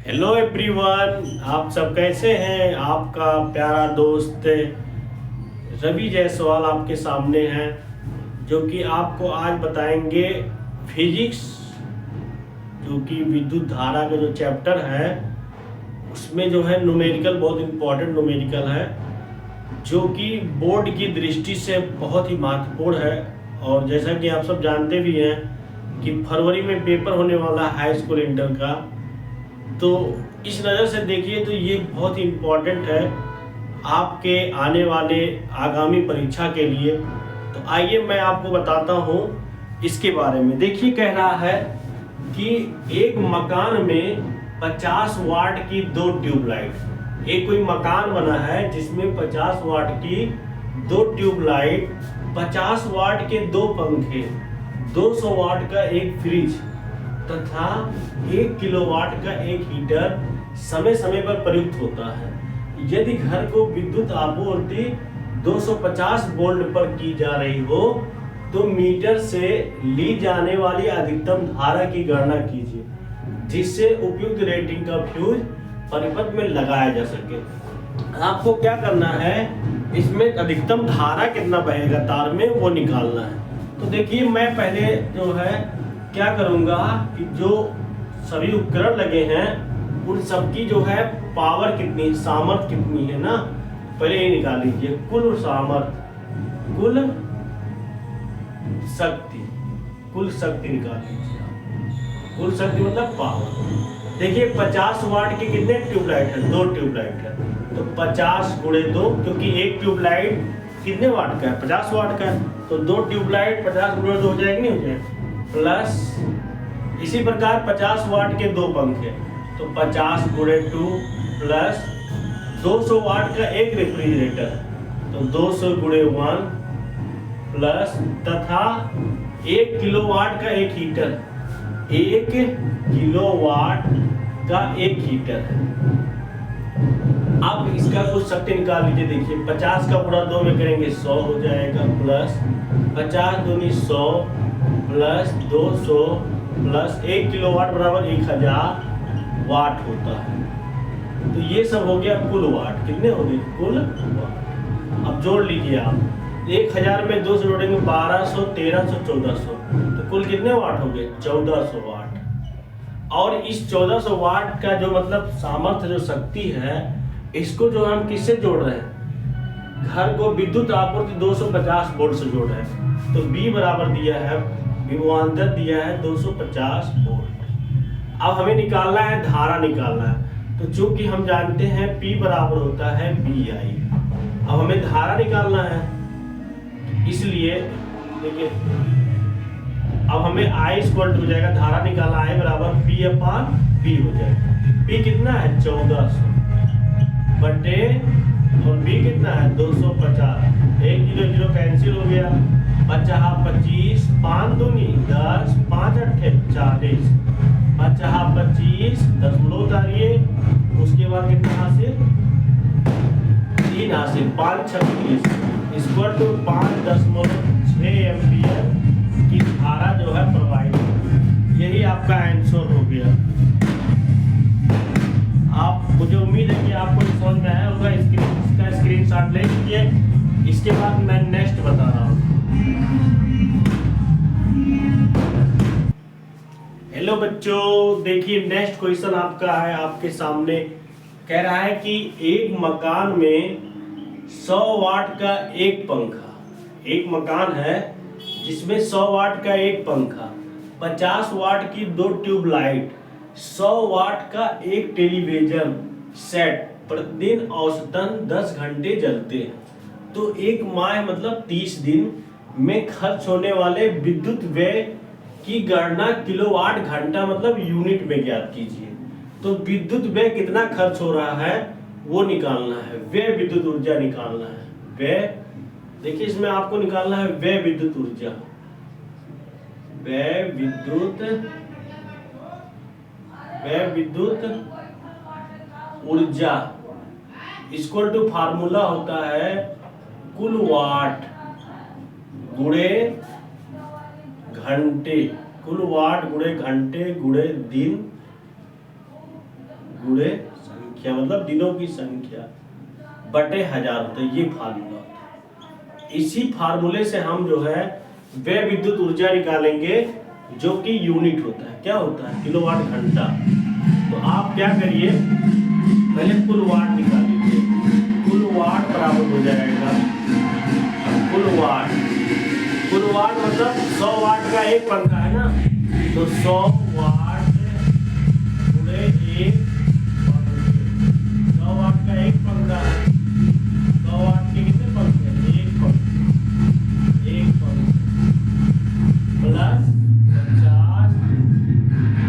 Hello everyone, आप सब कैसे हैं। आपका प्यारा दोस्त रवि जायसवाल आपके सामने है, जो कि आपको आज बताएंगे फिजिक्स, जो कि विद्युत धारा का जो चैप्टर है उसमें जो है न्यूमेरिकल बहुत इम्पोर्टेंट न्यूमेरिकल है, जो कि बोर्ड की दृष्टि से बहुत ही महत्वपूर्ण है। और जैसा कि आप सब जानते भी हैं कि फरवरी में पेपर होने वाला है हाई स्कूल इंटर का, तो इस नज़र से देखिए तो ये बहुत ही इम्पोर्टेंट है आपके आने वाले आगामी परीक्षा के लिए। तो आइए मैं आपको बताता हूँ इसके बारे में। देखिए, कह रहा है कि एक मकान में 50 वाट की 2 ट्यूबलाइट, एक कोई मकान बना है जिसमें 50 वाट की 2 ट्यूबलाइट, 50 वाट के 2 पंखे, 200 वाट का एक फ्रिज तथा 1 किलोवाट का एक हीटर समय समय पर प्रयुक्त होता है। यदि घर को विद्युत आपूर्ति 250 वोल्ट पर की जा रही हो तो मीटर से ली जाने वाली अधिकतम धारा की गणना कीजिए, जिससे उपयुक्त रेटिंग का फ्यूज परिपथ में लगाया जा सके। आपको क्या करना है, इसमें अधिकतम धारा कितना बहेगा तार में वो निकालना है। तो देखिए, मैं पहले जो है क्या करूंगा कि जो सभी उपकरण लगे हैं उन सबकी जो है पावर कितनी, सामर्थ्य कितनी है ना, पहले ये निकाल लीजिए। कुल सामर्थ्य, कुल शक्ति निकाल लीजिए आप। कुल शक्ति मतलब पावर। देखिए 50 वाट के कितने ट्यूबलाइट है, 2 ट्यूबलाइट है, तो 50 गुणे 2, क्योंकि एक ट्यूबलाइट कितने वाट का है, 50 वाट का है, तो 2 ट्यूबलाइट 50 गुणे 2 हो जाएगी, नहीं हो जाएगी। प्लस इसी प्रकार 50 वाट के 2 पंखे, तो 50 गुणे 2 प्लस 200 वाट का एक रेफ्रिजरेटर, तो 200 गुणे 1 प्लस तथा 1 किलोवाट का एक हीटर, 1 किलोवाट का एक हीटर है। अब इसका कुछ शक्ति निकाल लीजिए। देखिए 50 का पूरा 2 में करेंगे 100 हो जाएगा, प्लस 50 दूनी 100 प्लस 200 प्लस 1 किलोवाट बराबर 1000 वाट होता है। तो ये सब हो गया कुल वाट। कितने हो गए कुल वाट। अब जोड़ लीजिए आप, 1000 में 2 से जोड़ेंगे 1200, 1300, 1400, तो कुल कितने वाट हो गए 1400 वाट। और इस 1400 वाट का जो मतलब सामर्थ्य, जो शक्ति है, इसको जो हम किससे जोड़ रहे हैं, घर को विद्युत आपूर्ति 250 वोल्ट से जोड़ रहे हैं। तो B बराबर दिया है, विभवांतर दिया है 250 वोल्ट। अब हमें निकालना है धारा निकालना है, तो चूंकि हम जानते हैं P बराबर होता है BI। अब हमें धारा निकालना है, इसलिए देखिए अब हमें I इक्वल हो जाएगा, धारा निकालना I बराबर P/P हो जाएगा। P कितना है 1400 बटे, और B कितना है 250, 1 0 0 कैंसिल हो गया, बचा 25, 5 दूनी 10, 5 अट्ठे 40, बचा 25, दशमलव उतारिए, उसके बाद कितना हासिल 3 हासिल, 5 36 इक्वल टू 5.6 एम्पियर की धारा जो है प्रवाहित। यही आपका आंसर हो गया। आप, मुझे उम्मीद है कि आपको समझ में आया होगा। इसका स्क्रीनशॉट ले लीजिए। इसके बाद मैं नेक्स्ट बता रहा हूँ। हेलो बच्चों, देखिए नेक्स्ट क्वेश्चन आपका है आपके सामने। कह रहा है कि एक मकान में 100 वाट का एक पंखा, एक मकान है जिसमें 100 वाट का एक पंखा, 50 वाट की 2 ट्यूबलाइट, 100 वाट का एक टेलीविजन सेट प्रतिदिन औसतन 10 घंटे जलते हैं। तो एक माह मतलब 30 दिन में खर्च होने वाले विद्युत व्यय की गणना किलोवाट घंटा मतलब यूनिट में ज्ञात कीजिए। तो विद्युत व्यय कितना खर्च हो रहा है वो निकालना है, व्यय विद्युत ऊर्जा निकालना है। व्यय, देखिए इसमें आपको निकालना है व्यय विद्युत ऊर्जा, व्यय विद्युत ऊर्जा इक्वल टू फार्मूला होता है कुल वाट गुणे घंटे, कुल वाट गुणे घंटे गुणे दिन गुणे संख्या मतलब दिनों की संख्या बटे 1000 होता है। ये फार्मूला होता है। इसी फार्मूले से हम जो है वह विद्युत ऊर्जा निकालेंगे जो कि यूनिट होता है। क्या होता है? किलोवाट घंटा। तो आप क्या करिए, पहले कुल वाट निकाल लीजिए। कुल वाट बराबर हो जाएगा कुल वाट मतलब 100 वाट का एक पंखा है ना, तो 100 वाट गुणे एक पंखे। 100 वाट का एक पंखा है, 100 वाट के कितने पंखे? एक पंखे प्लस 50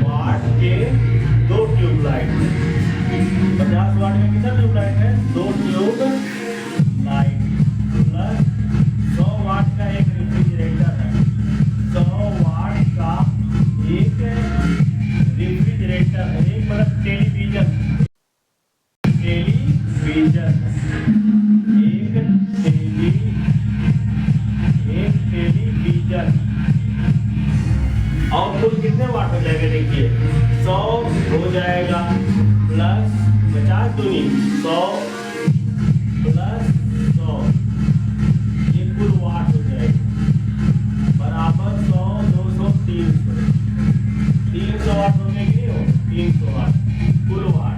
वाट के 2 ट्यूबलाइट। 50 वाट का कितना ट्यूबलाइट है? 2 ट्यूबलाइट प्लस 100 वाट का एक रेफ्रिजरेटर है। 100 वाट का एक रेफ्रिजरेटर है। एक मतलब टेलीविजन और कुल कितने वाट हो जाएगा? देखिए 100 हो जाएगा प्लस 50 दूनी 100 प्लस 100, ये कुल वाट हो जाएगा बराबर 100 200 300 वाट हो गया कि नहीं हो? 300 वाट कुल वाट।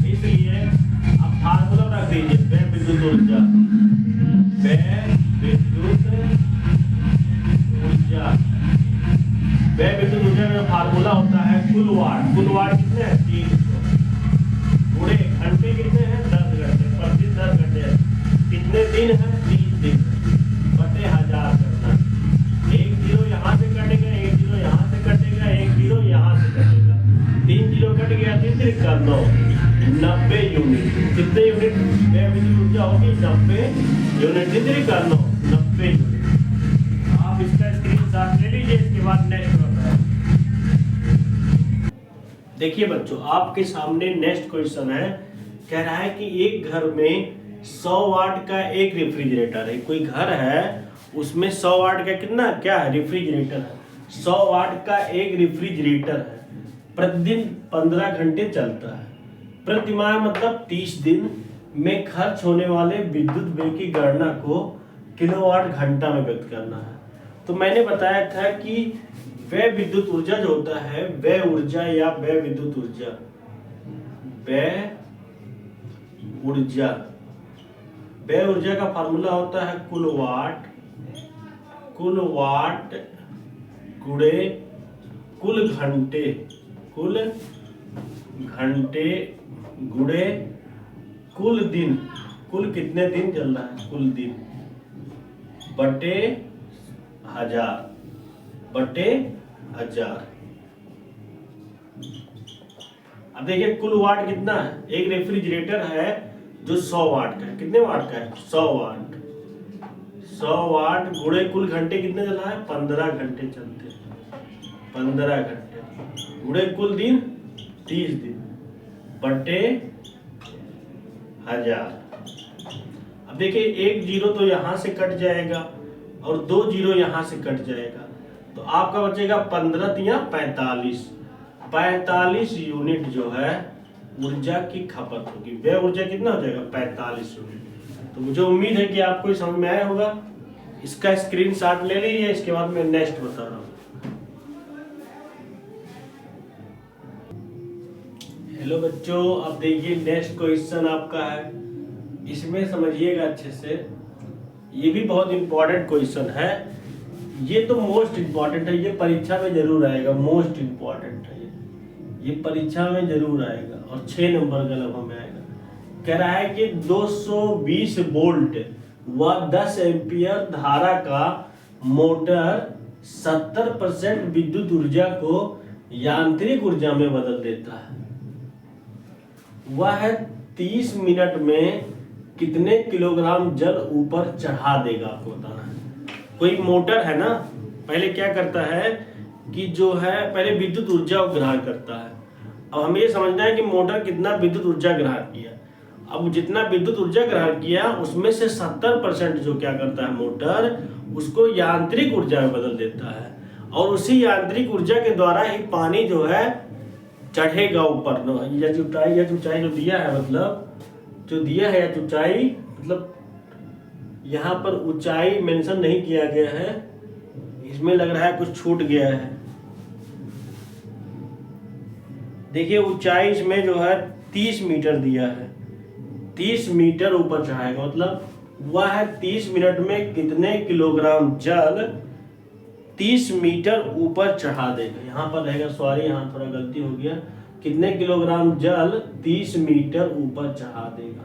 इसलिए अब फार्मूला रख दीजिए, वह विद्युत ऊर्जा का फार्मूला होता है कुल वाट। कुल वाट कितने हैं? 300 गुणे घंटे कितने हैं? 10 घंटे। प्रतिदिन 10 घंटे कितने दिन है? 30 दिन बटे 1000 करना। एक जीरो यहाँ से कटेगा, एक जीरो यहाँ से कटेगा, एक जीरो यहाँ से कटेगा, 3 जीरो कट गया, 3 कर 9 90 यूनिट। कितने यूनिट विद्युत ऊर्जा होगी? 90 यूनिट। 3 कर 9 90 यूनिट। आप इसका स्क्रीनशॉट ले लीजिए। इसके बाद नेक्स्ट होता है। देखिए बच्चों, आपके सामने नेक्स्ट क्वेश्चन है। कह रहा है कि एक घर में 100 वाट का एक रेफ्रिजरेटर है। कोई घर है उसमें 100 वाट का कितना क्या है? रेफ्रिजरेटर है। 100 वाट का एक रेफ्रिजरेटर है। प्रतिदिन 15 घंटे चलता है। प्रतिमाह मतलब 30 दिन में खर्च होने वाले विद्युत बिल की गणना को किलोवाट घंटा में व्यक्त करना है। तो मैंने बताया था कि वह विद्युत ऊर्जा जो होता है, वह ऊर्जा या वह विद्युत ऊर्जा, वह ऊर्जा का फार्मूला होता है कुल वाट गुणे कुल घंटे गुणे कुल दिन। कुल कितने दिन चल रहा है? कुल दिन बटे 1000। अब देखिए कुल वाट कितना है? एक रेफ्रिजरेटर है जो 100 वाट का है। कितने वाट का है? 100 वाट। 100 वाट गुणे कुल घंटे कितने चल रहा है? 15 घंटे चलते हैं। 15 घंटे गुणे कुल दिन 30 दिन बटे 1000। अब देखिए एक जीरो तो यहाँ से कट जाएगा और 2 जीरो यहाँ से कट जाएगा, तो आपका बचेगा 15 या 45 यूनिट जो है ऊर्जा की खपत होगी। वह ऊर्जा कितना हो जाएगा? 45 यूनिट। तो मुझे उम्मीद है कि आपको समझ में आया होगा। इसका स्क्रीनशॉट ले लीजिए। इसके बाद मैं नेक्स्ट बता रहा हूँ। हेलो बच्चों, अब देखिए नेक्स्ट क्वेश्चन आपका है। इसमें समझिएगा अच्छे से, ये भी बहुत इंपॉर्टेंट क्वेश्चन है। ये तो मोस्ट इंपॉर्टेंट है, ये परीक्षा में जरूर आएगा। मोस्ट इंपॉर्टेंट है ये परीक्षा में जरूर आएगा और 6 नंबर का लगभग में आएगा। कह रहा है कि 220 वोल्ट व 10 एम्पियर धारा का मोटर 70% विद्युत ऊर्जा को यांत्रिक ऊर्जा में बदल देता है। वह 30 मिनट में कितने किलोग्राम जल ऊपर चढ़ा देगा? आपको बताना है। कोई मोटर है ना, पहले क्या करता है कि जो है पहले विद्युत ऊर्जा को ग्रहण करता है। अब हमें ये समझना है कि मोटर कितना विद्युत ऊर्जा ग्रहण किया। अब जितना विद्युत ऊर्जा ग्रहण किया उसमें से 70% जो क्या करता है मोटर, उसको यांत्रिक ऊर्जा में बदल देता है। और उसी यांत्रिक ऊर्जा के द्वारा ही पानी जो है चढ़ेगा ऊपर। यह ऊंचाई जो दिया है, मतलब जो दिया है यह ऊंचाई, मतलब यहाँ पर ऊंचाई मेंशन नहीं किया गया है, इसमें लग रहा है कुछ छूट गया है। देखिए ऊंचाई इसमें जो है 30 मीटर दिया है, 30 मीटर ऊपर चढ़ाएगा, मतलब वह है 30 मिनट में कितने किलोग्राम जल 30 मीटर ऊपर चढ़ा देगा। यहाँ पर रहेगा, सॉरी यहाँ थोड़ा गलती हो गया, कितने किलोग्राम जल 30 मीटर ऊपर चढ़ा देगा।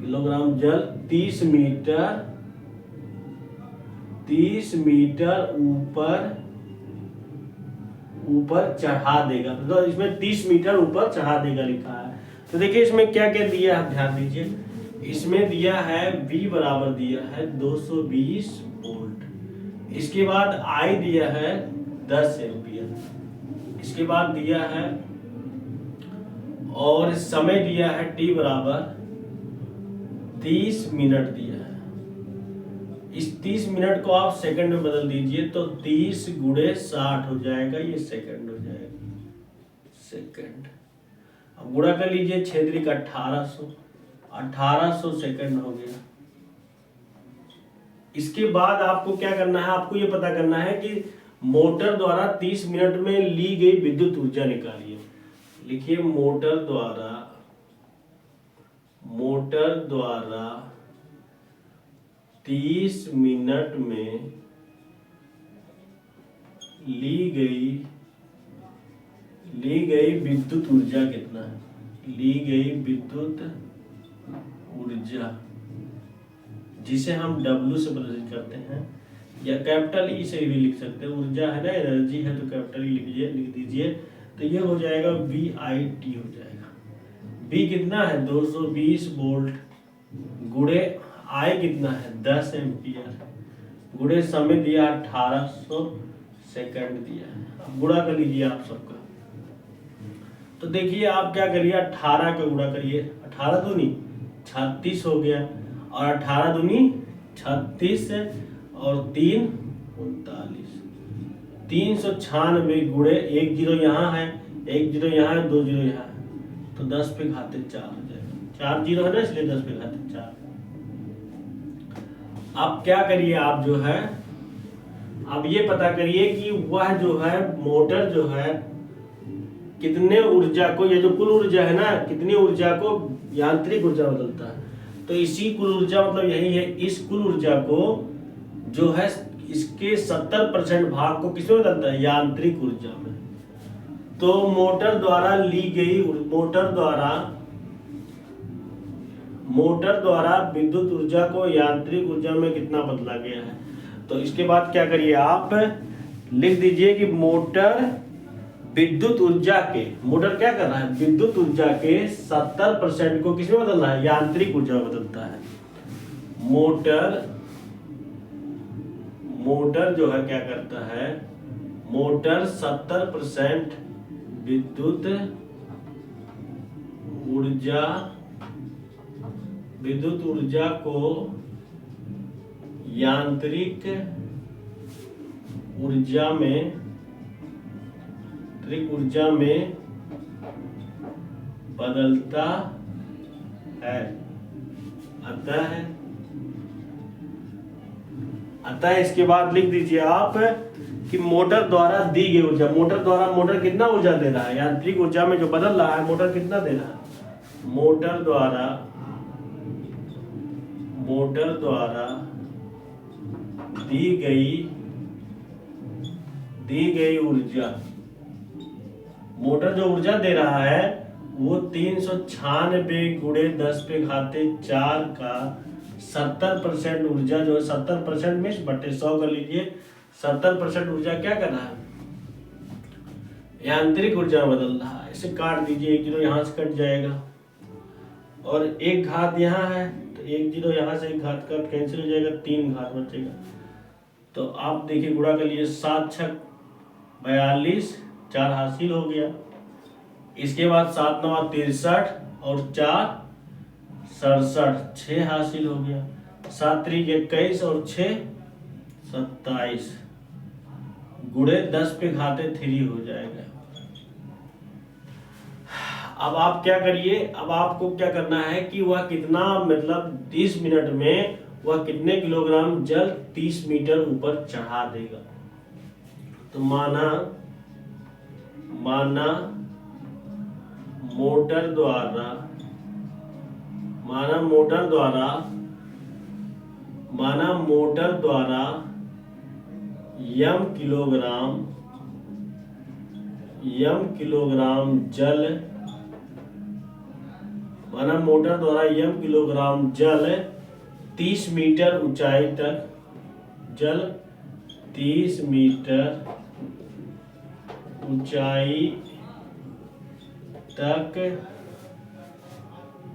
किलोग्राम जल 30 मीटर ऊपर चढ़ा देगा, मतलब इसमें 30 मीटर ऊपर चढ़ा देगा लिखा है। तो देखिए इसमें क्या क्या दिया है, आप ध्यान दीजिए। इसमें दिया है V बराबर दिया है 220 वोल्ट, इसके बाद I दिया है 10 एम्पियर, इसके बाद दिया है और समय दिया है T बराबर 30 मिनट दिया है। इस 30 मिनट को आप सेकंड में बदल दीजिए तो 30 गुणे 60 हो जाएगा, ये सेकंड हो जाएगा, सेकंड। अब गुणा कर लीजिए, 6 का 1800 सेकंड हो गया। इसके बाद आपको क्या करना है, आपको ये पता करना है कि मोटर द्वारा 30 मिनट में ली गई विद्युत ऊर्जा निकालिए। लिखिए मोटर द्वारा 30 मिनट में ली गई विद्युत ऊर्जा कितना है, ली गई विद्युत ऊर्जा, जिसे हम W से प्रदर्शित करते हैं या कैपिटल E से भी लिख सकते हैं। ऊर्जा है ना, एनर्जी है, तो कैपिटल E लिख दीजिए, तो ये हो जाएगा VIT हो जाएगा। V कितना है 220 वोल्ट, गुणे I कितना है 10 एम्पियर, गुणे समय दिया 1800 सेकंड दिया है। अब गुणा कर लीजिए आप सबका, तो देखिए आप क्या करिए, 18 का गुणा करिए, 18 दूनी 36 हो गया, और 18 दूनी 36 और 3 39, 396 गुणे, एक जीरो यहाँ है, एक जीरो यहाँ है, 2 जीरो यहाँ है, तो 10 पे घाते 4 हो जाएगा। 4 जीरो है ना, इसलिए 10 पे घाते 4। आप क्या करिए, आप जो है अब ये पता करिए कि वह जो है मोटर जो है कितने ऊर्जा को, ये जो कुल ऊर्जा है ना, कितनी ऊर्जा को यांत्रिक ऊर्जा बदलता है। तो इसी कुल ऊर्जा मतलब यही है, इस कुल ऊर्जा को जो है इसके 70% भाग को किसमें बदलता है, यांत्रिक ऊर्जा में। तो मोटर द्वारा ली गई, मोटर द्वारा विद्युत ऊर्जा को यांत्रिक ऊर्जा में कितना बदला गया है। तो इसके बाद क्या करिए, आप लिख दीजिए कि मोटर विद्युत ऊर्जा के, मोटर क्या कर रहा है, विद्युत ऊर्जा के 70% को किसमें बदल रहा है, यांत्रिक ऊर्जा में बदलता है। मोटर जो है क्या करता है, मोटर 70% विद्युत ऊर्जा को यांत्रिक ऊर्जा में बदलता है। अतः इसके बाद लिख दीजिए आप कि मोटर द्वारा दी गई ऊर्जा, मोटर कितना ऊर्जा दे रहा है, यांत्रिक ऊर्जा में जो बदल रहा है मोटर कितना दे रहा है। मोटर द्वारा दी गई ऊर्जा, मोटर जो ऊर्जा दे रहा है वो 396 गुणे 10 पे घाते 4 का 70% ऊर्जा जो है, 70% में बटे 100 कर लीजिए, 70% ऊर्जा क्या कर रहा है, यांत्रिक ऊर्जा बदल रहा है। इसे काट दीजिए, एक जीरो यहाँ से कट जाएगा और एक घात यहाँ है, तो एक जीरो यहाँ से एक घात कट कैंसिल हो जाएगा, 3 घात बचेगा। तो आप देखिए गुणा कर लीजिए, 7 छक 42, 4 हासिल हो गया। इसके बाद 7 9 63 और 4 67, 6 हासिल हो गया। 7 3 21 और 6 27, गुणे 10 पे घाते 3 हो जाएगा। अब आप क्या करिए, अब आपको क्या करना है कि वह कितना मतलब 30 मिनट में वह कितने किलोग्राम जल 30 मीटर ऊपर चढ़ा देगा। तो माना मोटर द्वारा यम किलोग्राम जल, माना मोटर द्वारा यम किलोग्राम जल 30 मीटर ऊंचाई तक, जल 30 मीटर ऊंचाई तक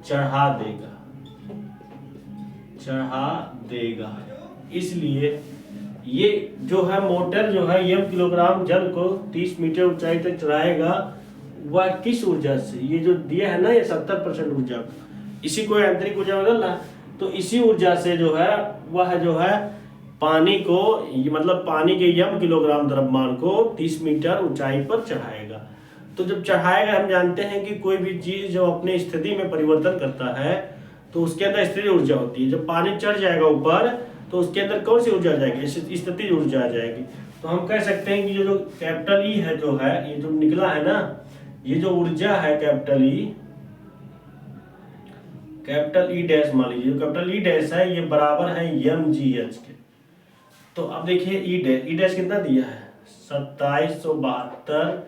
चढ़ा देगा। इसलिए ये जो है मोटर जो है यम किलोग्राम जल को 30 मीटर ऊंचाई तक चढ़ाएगा, वह किस ऊर्जा से, ये जो दिया है ना ये 70% ऊर्जा, इसी को यांत्रिक ऊर्जा बदल रहा, तो इसी ऊर्जा से जो है वह जो है पानी को मतलब पानी के यम किलोग्राम द्रव्यमान को 30 मीटर ऊंचाई पर चढ़ाएगा। तो जब चढ़ाएगा, हम जानते हैं कि कोई भी चीज जब अपने स्थिति में परिवर्तन करता है तो उसके अंदर स्थितिज ऊर्जा होती है। जब पानी चढ़ जाएगा ऊपर तो उसके अंदर कौन सी ऊर्जा आ जाएगी, स्थितिज ऊर्जा आ जाएगी। तो हम कह सकते हैं कि जो कैपिटल ई है, जो है ये जो निकला है ना, ये जो ऊर्जा है कैपिटल ई डैश, मान लीजिए कैपिटल ई डैश है, ये बराबर है एम जी एच के। तो अब देखिए ई डैश कितना दिया है, 2772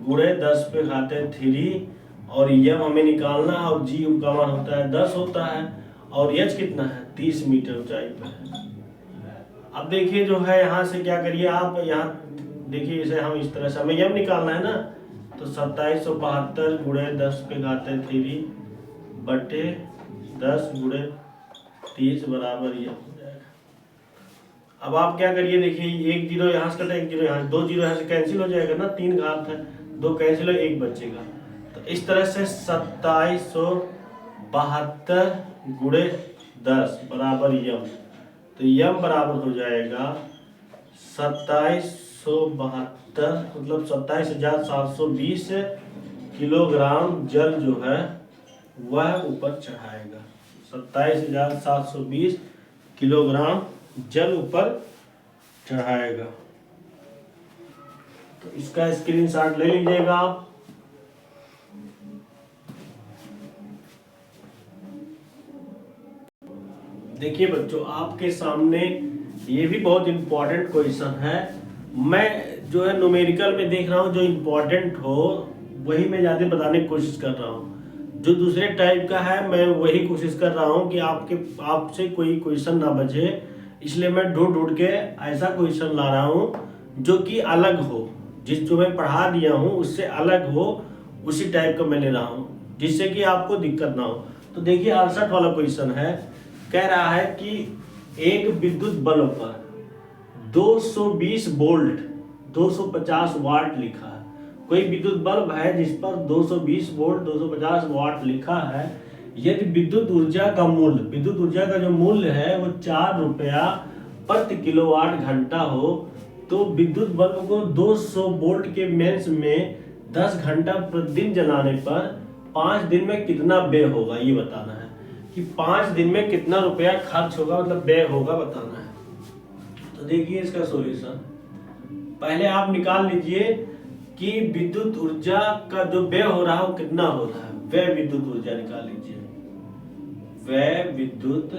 गुणे 10 पे घाते 3, और यम हमें निकालना है और जी का मान होता है 10 होता है, और एच कितना है 30 मीटर ऊंचाई पर है। अब देखिए जो है यहाँ से क्या करिए आप, यहाँ देखिए इसे हम इस तरह से हमें यम निकालना है ना, तो 2772 गुणे 10 पे घाते 3 बटे 10 गुणे 30 बराबर यम हो जाएगा। अब आप क्या करिए, देखिए 1 जीरो यहाँ से कटा, 1 जीरो यहाँ, 2 जीरो यहाँ से कैंसिल हो जाएगा ना, 3 घात है, 2 कैंसिल हो, 1 बचेगा। तो इस तरह से 2772 गुणे 10 बराबर यम, तो यम बराबर हो जाएगा 2772 मतलब 27,720 किलोग्राम जल जो है वह ऊपर चढ़ाएगा। 27,720 किलोग्राम जल ऊपर चढ़ाएगा। तो इसका स्क्रीनशॉट ले लीजिएगा आप। देखिए बच्चों, आपके सामने ये भी बहुत इंपॉर्टेंट क्वेश्चन है। मैं जो है न्यूमेरिकल में देख रहा हूँ, जो इंपॉर्टेंट हो वही मैं ज़्यादा बताने की कोशिश कर रहा हूँ। जो दूसरे टाइप का है मैं वही कोशिश कर रहा हूँ कि आपसे कोई क्वेश्चन ना बचे, इसलिए मैं ढूंढ के ऐसा क्वेश्चन ला रहा हूँ जो कि अलग हो, जो मैं पढ़ा दिया हूँ उससे अलग हो, उसी टाइप का मैं ले रहा हूँ जिससे कि आपको दिक्कत ना हो। तो देखिए 68 वाला क्वेश्चन है, कह रहा है कि एक विद्युत बल्ब पर 220 वोल्ट 250 वाट लिखा है। कोई विद्युत बल्ब है जिस पर 220 वोल्ट 250 वाट लिखा है। यदि विद्युत ऊर्जा का जो मूल्य है वो 4 रुपया प्रति किलोवाट घंटा हो, तो विद्युत बल्ब को 200 वोल्ट के मेंस में 10 घंटा प्रतिदिन जलाने पर 5 दिन में कितना व्यय होगा, ये बताना है कि 5 दिन में कितना रुपया खर्च होगा, मतलब व्यय होगा, बताना है। तो देखिए इसका सॉल्यूशन पहले आप निकाल लीजिए कि विद्युत ऊर्जा का जो व्यय हो रहा है वो कितना हो रहा है। व्यय विद्युत ऊर्जा निकाल लीजिए। व्यय विद्युत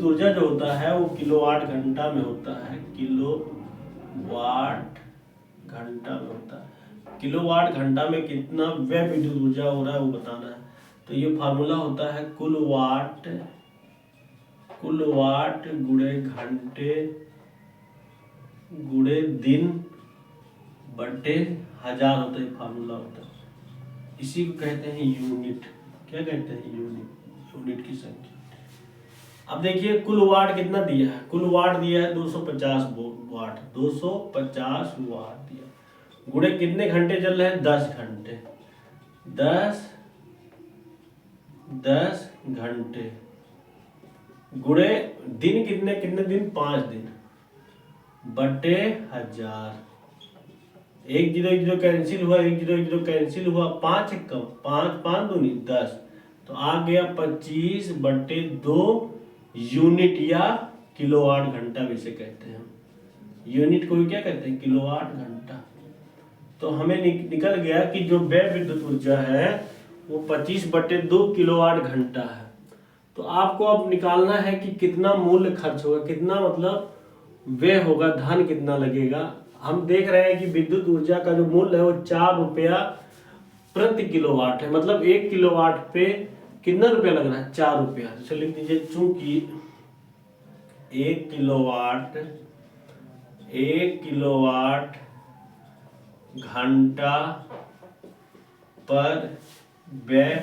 ऊर्जा जो होता है वो किलोवाट घंटा में होता है, किलोवाट घंटा में होता है। किलोवाट घंटा में कितना व्यय विद्युत ऊर्जा हो रहा है वो बताना है। तो ये फार्मूला होता है कुल वाट गुणे घंटे गुणे दिन बटे 1000 होता है, फार्मूला होता है। इसी को कहते हैं यूनिट। क्या कहते हैं? यूनिट की संख्या। अब देखिए कुल वाट कितना दिया है, कुल वाट दिया है 250 वाट, 250 वाट दिया, गुणे कितने घंटे चल रहे हैं, 10 घंटे, 10 घंटे गुणे दिन कितने दिन, 5 दिन बटे 1000। एक जीरो एक जीरो कैंसिल हुआ, एक जीरो एक जीरो कैंसिल हुआ, 5 एक कम 5 5 दूनी 10, तो आ गया 25/2 यूनिट या किलोवाट घंटा भी इसे कहते हैं। यूनिट को भी क्या कहते हैं? किलोवाट घंटा। तो हमें निकल गया कि जो व्यय विद्युत ऊर्जा है वो 25/2 किलोवाट घंटा है। तो आपको अब निकालना है कि कितना मूल्य खर्च होगा, कितना मतलब व्यय होगा, धन कितना लगेगा। हम देख रहे हैं कि विद्युत ऊर्जा का जो मूल्य है वो 4 रुपया प्रति किलोवाट है, मतलब 1 किलोवाट पे कितना रुपया लग रहा है? 4 रुपया। तो लिख दीजिए, चूंकि 1 किलोवाट घंटा पर व्यय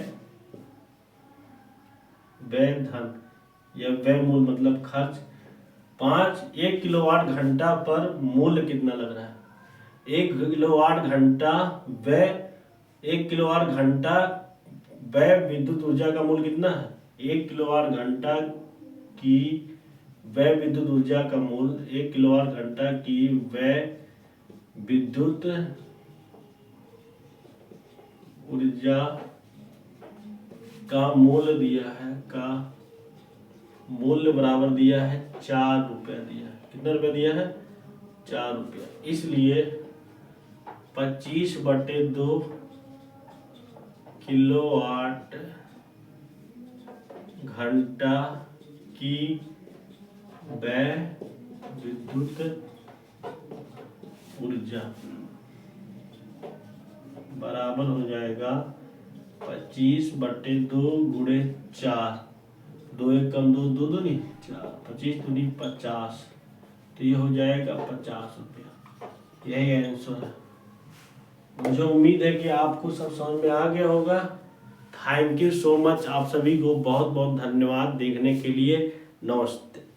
धन या व्यय मूल्य मतलब खर्च 1 किलोवाट घंटा पर मूल्य कितना लग रहा है? 1 किलोवाट घंटा व्यय 1 किलोवाट घंटा व्यय विद्युत ऊर्जा का मूल्य कितना है? 1 किलोवाट घंटा की व्यय विद्युत ऊर्जा का मूल्य 1 किलोवाट घंटा की व्यय विद्युत ऊर्जा का मूल्य दिया है, का मूल्य बराबर दिया है 4 रुपया दिया है। कितना रुपया दिया है? 4 रुपया। इसलिए 25/2 किलोवाट घंटा की व्यय विद्युत ऊर्जा बराबर हो जाएगा 25/2 गुणे 4, 2 एक कम 2 2 दूनी 4, 25 दूनी 50, तो ये हो जाएगा 50 रुपया। यही आंसर है। मुझे उम्मीद है कि आपको सब समझ में आ गया होगा। Thank you so much. आप सभी को बहुत बहुत धन्यवाद देखने के लिए। नमस्ते।